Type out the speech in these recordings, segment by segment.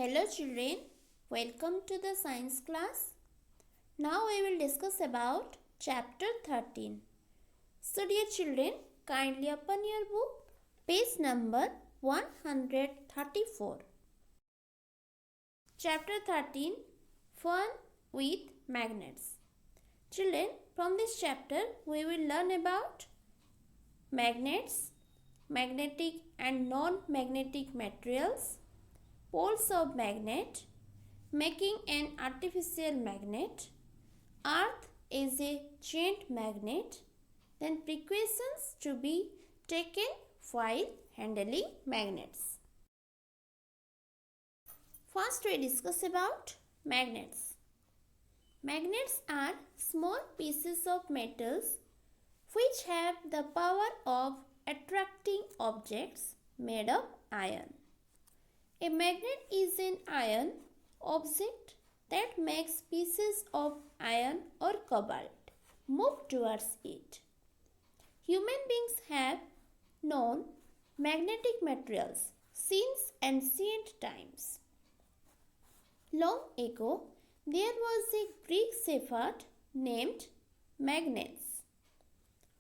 Hello children, welcome to the science class. Now we will discuss about chapter 13. So dear children, kindly open your book, page number 134. Chapter 13, Fun with Magnets. Children, from this chapter we will learn about magnets, magnetic and non-magnetic materials, poles of magnet, making an artificial magnet, earth is a giant magnet, then precautions to be taken while handling magnets. First we discuss about magnets. Magnets are small pieces of metals which have the power of attracting objects made of iron. A magnet is an iron object that makes pieces of iron or cobalt move towards it. Human beings have known magnetic materials since ancient times. Long ago, there was a Greek shepherd named Magnes.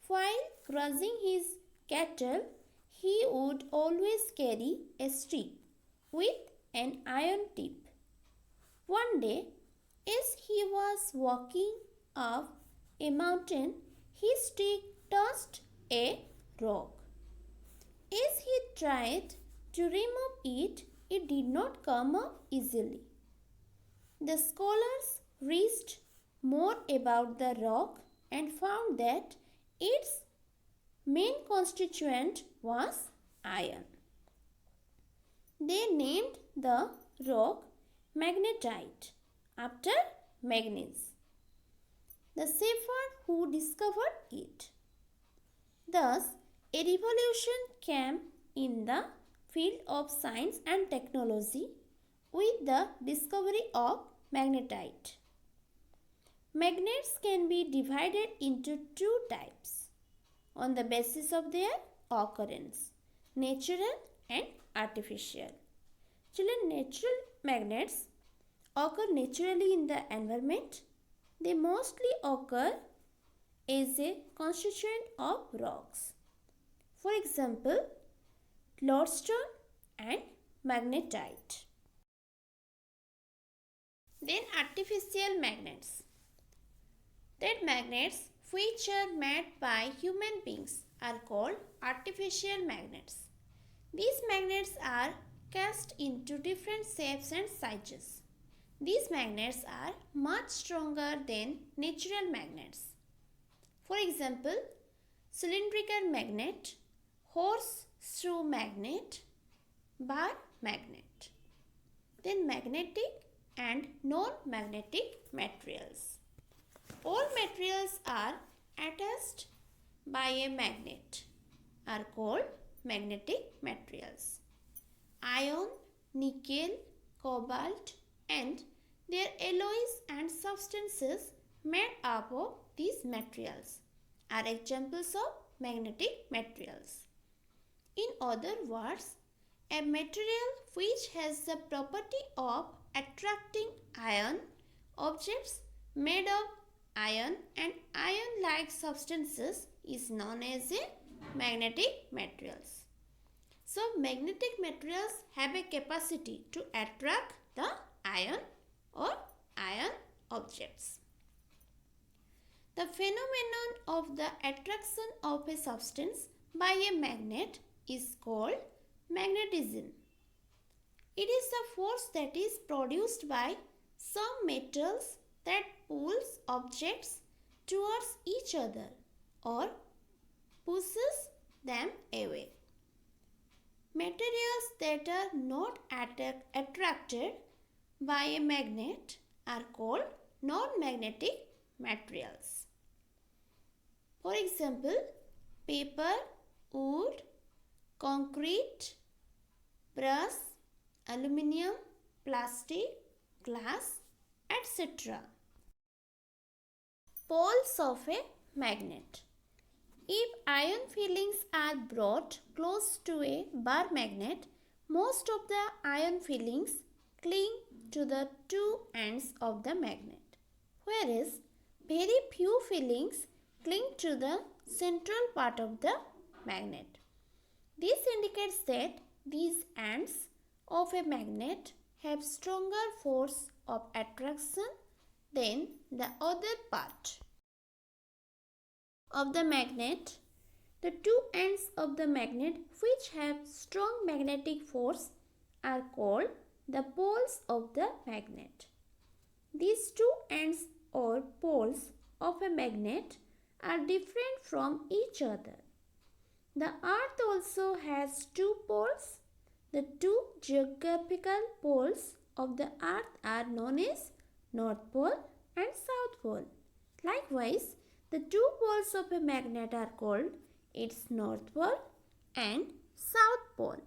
While grazing his cattle, he would always carry a stick with an iron tip. One day, as he was walking up a mountain, his stick touched a rock. As he tried to remove it, it did not come up easily. The scholars researched more about the rock and found that its main constituent was iron. They named the rock magnetite after Magnes, the shepherd who discovered it. Thus, a revolution came in the field of science and technology with the discovery of magnetite. Magnets can be divided into two types on the basis of their occurrence, natural and artificial. Children, natural magnets occur naturally in the environment. They mostly occur as a constituent of rocks. For example, lodestone and magnetite. Then artificial magnets. That magnets which are made by human beings are called artificial magnets. These magnets are cast into different shapes and sizes. These magnets are much stronger than natural magnets. For example, cylindrical magnet, horseshoe magnet, bar magnet. Then magnetic and non-magnetic materials. All materials are attached by a magnet are called magnetic materials. Iron, nickel, cobalt and their alloys and substances made up of these materials are examples of magnetic materials. In other words, a material which has the property of attracting iron objects made of iron and iron-like substances is known as a magnetic materials. So, magnetic materials have a capacity to attract the iron or iron objects. The phenomenon of the attraction of a substance by a magnet is called magnetism. It is the force that is produced by some metals that pulls objects towards each other or pushes them away. Materials that are not attracted by a magnet are called non-magnetic materials. For example, paper, wood, concrete, brass, aluminium, plastic, glass, etc. Poles of a magnet. If iron filings are brought close to a bar magnet, most of the iron filings cling to the two ends of the magnet, whereas very few fillings cling to the central part of the magnet. This indicates that these ends of a magnet have stronger force of attraction than the other part of the magnet. The two ends of the magnet which have strong magnetic force are called the poles of the magnet. These two ends or poles of a magnet are different from each other. The earth also has two poles. The two geographical poles of the earth are known as North Pole and South Pole. Likewise, the two poles of a magnet are called its North Pole and South Pole.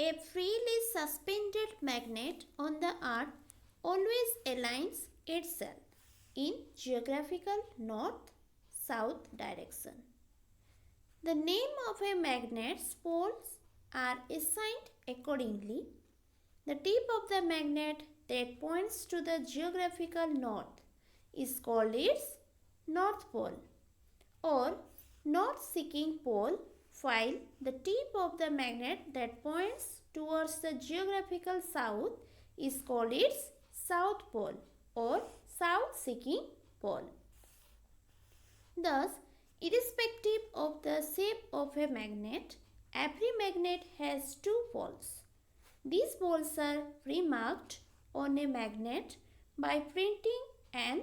A freely suspended magnet on the earth always aligns itself in geographical north-south direction. The name of a magnet's poles are assigned accordingly. The tip of the magnet that points to the geographical north is called its North Pole or north-seeking pole, while the tip of the magnet that points towards the geographical south is called its South Pole or south-seeking pole. Thus, irrespective of the shape of a magnet, every magnet has two poles. These poles are remarked on a magnet by printing N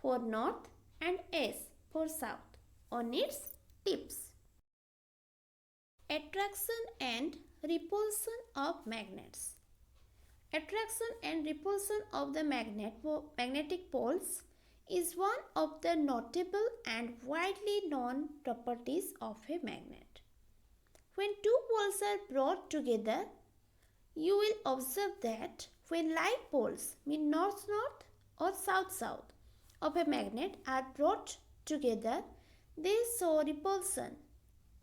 for north and S for south on its tips. Attraction and repulsion of magnets. Attraction and repulsion of the magnetic poles is one of the notable and widely known properties of a magnet. When two poles are brought together, you will observe that when like poles mean north-north or south-south of a magnet are brought together, they show repulsion,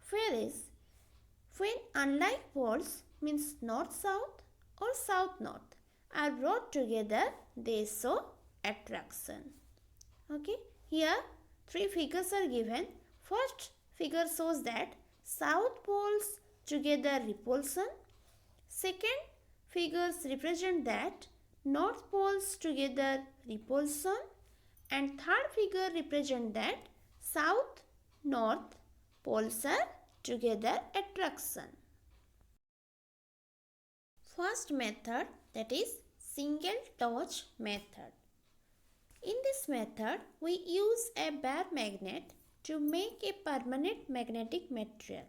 whereas when unlike poles means north-south or south-north are brought together, they show attraction. Okay, here three figures are given. First figure shows that south poles together repulsion. Second figures represent that north poles together repulsion, and third figure represent that south north poles are together attraction. First method, that is single touch method. In this method, we use a bare magnet to make a permanent magnetic material.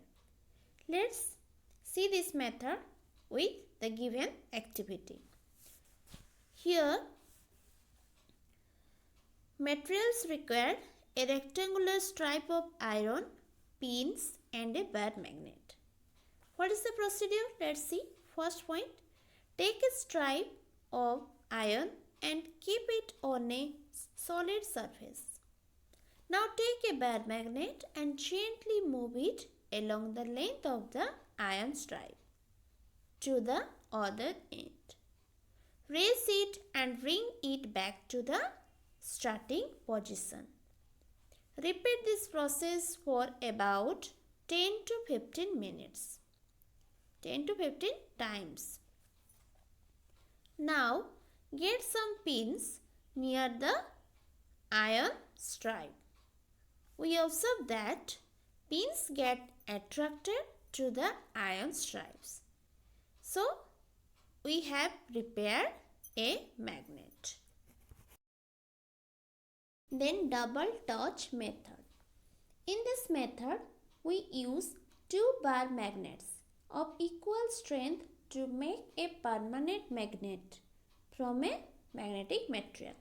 Let's see this method with the given activity. Here, materials require a rectangular stripe of iron, pins and a bare magnet. What is the procedure? Let's see. First point, take a stripe of iron and keep it on a solid surface. Now take a bare magnet and gently move it along the length of the iron stripe to the other end. Raise it and bring it back to the starting position. Repeat this process for about 10 to 15 minutes. 10 to 15 times. Now get some pins near the iron stripe. We observe that pins get attracted to the iron stripes. So we have prepared a magnet. Then double touch method. In this method, we use two bar magnets of equal strength to make a permanent magnet from a magnetic material.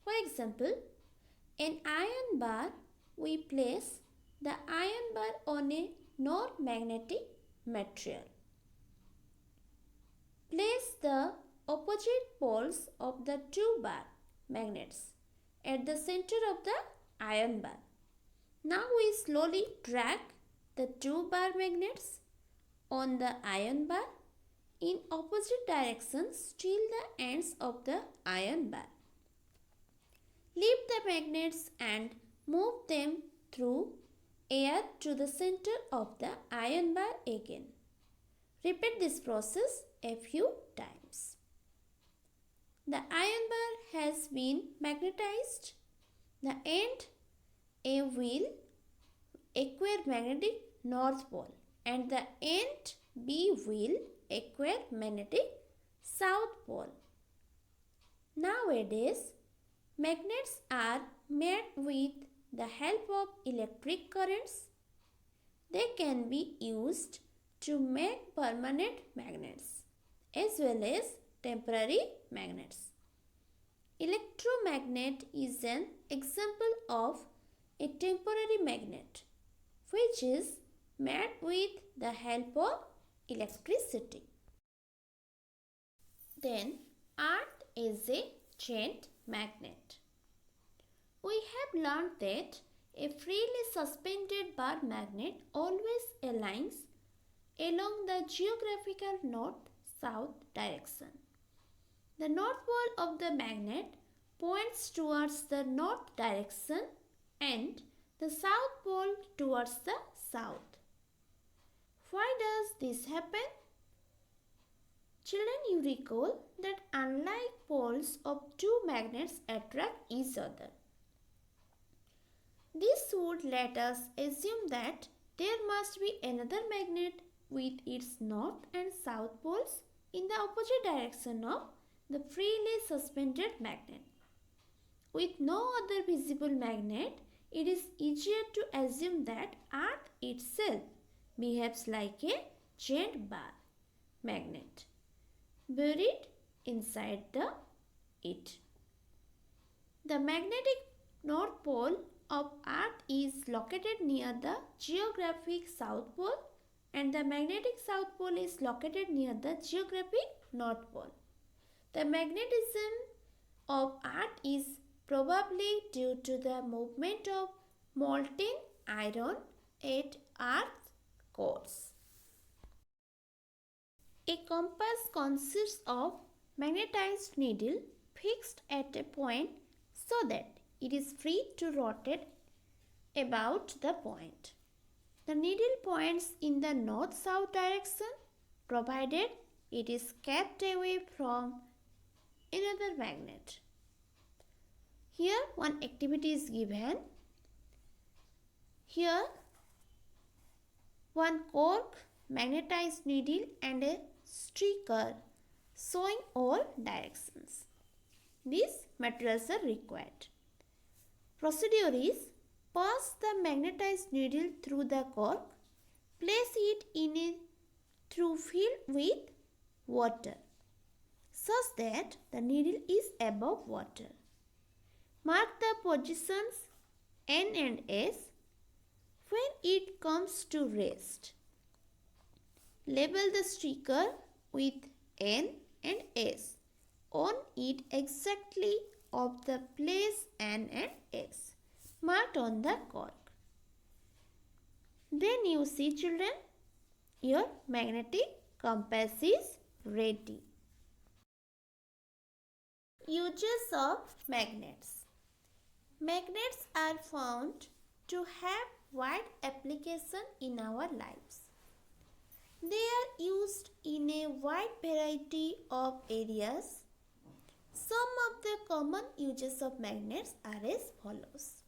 For example, in iron bar, we place the iron bar on a non-magnetic material. Place the opposite poles of the two bar magnets at the center of the iron bar. Now we slowly drag the two bar magnets on the iron bar in opposite directions till the ends of the iron bar. Lift the magnets and move them through air to the center of the iron bar again. Repeat this process a few times. The iron bar has been magnetized. The end A will acquire magnetic north pole and the end B will acquire magnetic south pole. Nowadays, magnets are made with the help of electric currents. They can be used to make permanent magnets as well as temporary magnets. Electromagnet is an example of a temporary magnet which is made with the help of electricity. Then, earth is a giant magnet. We have learned that a freely suspended bar magnet always aligns along the geographical north-south direction. The north pole of the magnet points towards the north direction and the south pole towards the south. Why does this happen? Children, you recall that unlike poles of two magnets attract each other. This would let us assume that there must be another magnet with its north and south poles in the opposite direction of the freely suspended magnet. With no other visible magnet, it is easier to assume that Earth itself behaves like a giant bar magnet buried inside it. The magnetic north pole of Earth is located near the geographic south pole and the magnetic south pole is located near the geographic north pole. The magnetism of Earth is probably due to the movement of molten iron at Earth's cores. A compass consists of magnetized needle fixed at a point so that it is free to rotate about the point. The needle points in the north-south direction provided it is kept away from another magnet. Here one activity is given. Here one cork, magnetized needle and a streaker showing all directions. These materials are required. Procedure is: pass the magnetized needle through the cork, place it in a through filled with water such that the needle is above water. Mark the positions N and S when it comes to rest. Label the streaker with N and S on it exactly of the place N and S marked on the cork. Then you see, children, your magnetic compass is ready. Uses of magnets. Magnets are found to have wide application in our lives. They are used in a wide variety of areas. Some of the common uses of magnets are as follows.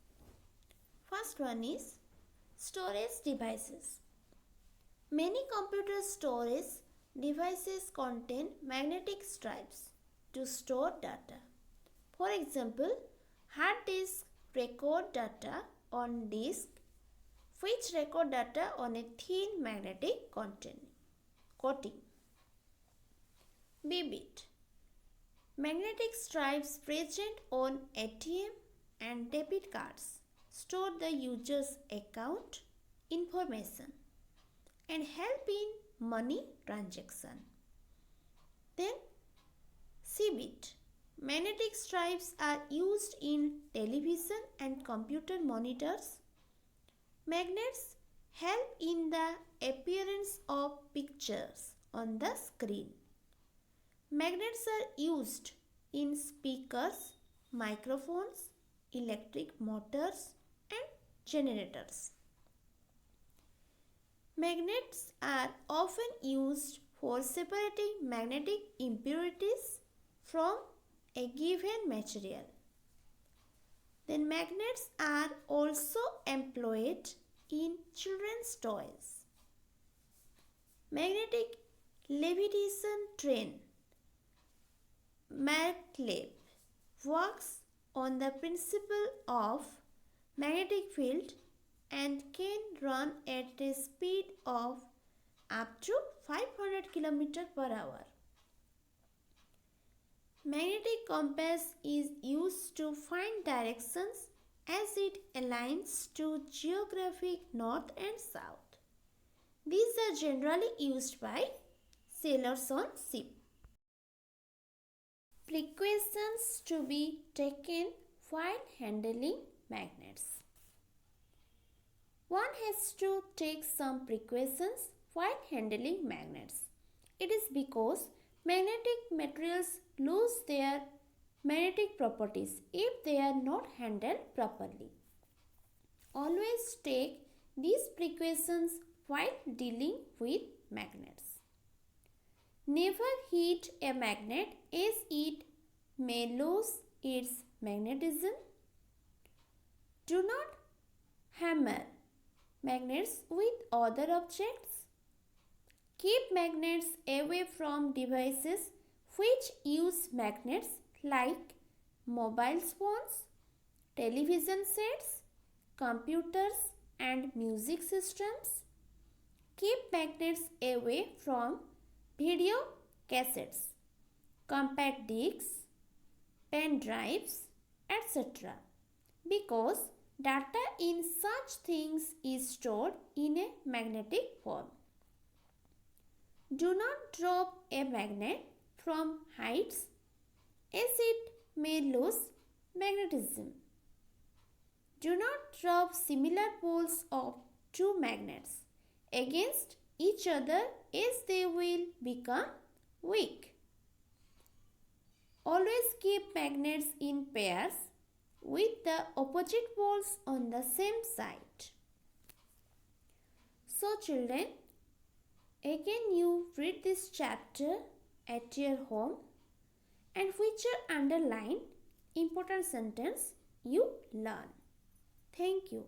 First one is storage devices. Many computer storage devices contain magnetic strips to store data. For example, hard disks record data on disk which record data on a thin magnetic coating. BBIT. Magnetic stripes present on ATM and debit cards store the user's account information and help in money transaction. Then CBIT. Magnetic stripes are used in television and computer monitors. Magnets help in the appearance of pictures on the screen. Magnets are used in speakers, microphones, electric motors, and generators. Magnets are often used for separating magnetic impurities from a given material. Then magnets are also employed in children's toys. Magnetic levitation train maglev works on the principle of magnetic field and can run at a speed of up to 500 km per hour. Magnetic compass is used to find directions as it aligns to geographic north and south. These are generally used by sailors on ship. Precautions to be taken while handling magnets. One has to take some precautions while handling magnets. It is because magnetic materials lose their magnetic properties if they are not handled properly. Always take these precautions while dealing with magnets. Never hit a magnet as it may lose its magnetism. Do not hammer magnets with other objects. Keep magnets away from devices which use magnets like mobile phones, television sets, computers and music systems. Keep magnets away from video cassettes, compact discs, pen drives, etc. because data in such things is stored in a magnetic form. Do not drop a magnet from heights as it may lose magnetism. Do not drop similar poles of two magnets against each other as they will become weak. Always keep magnets in pairs with the opposite poles on the same side. So children, again you read this chapter at your home and whichever underline important sentence you learn. Thank you.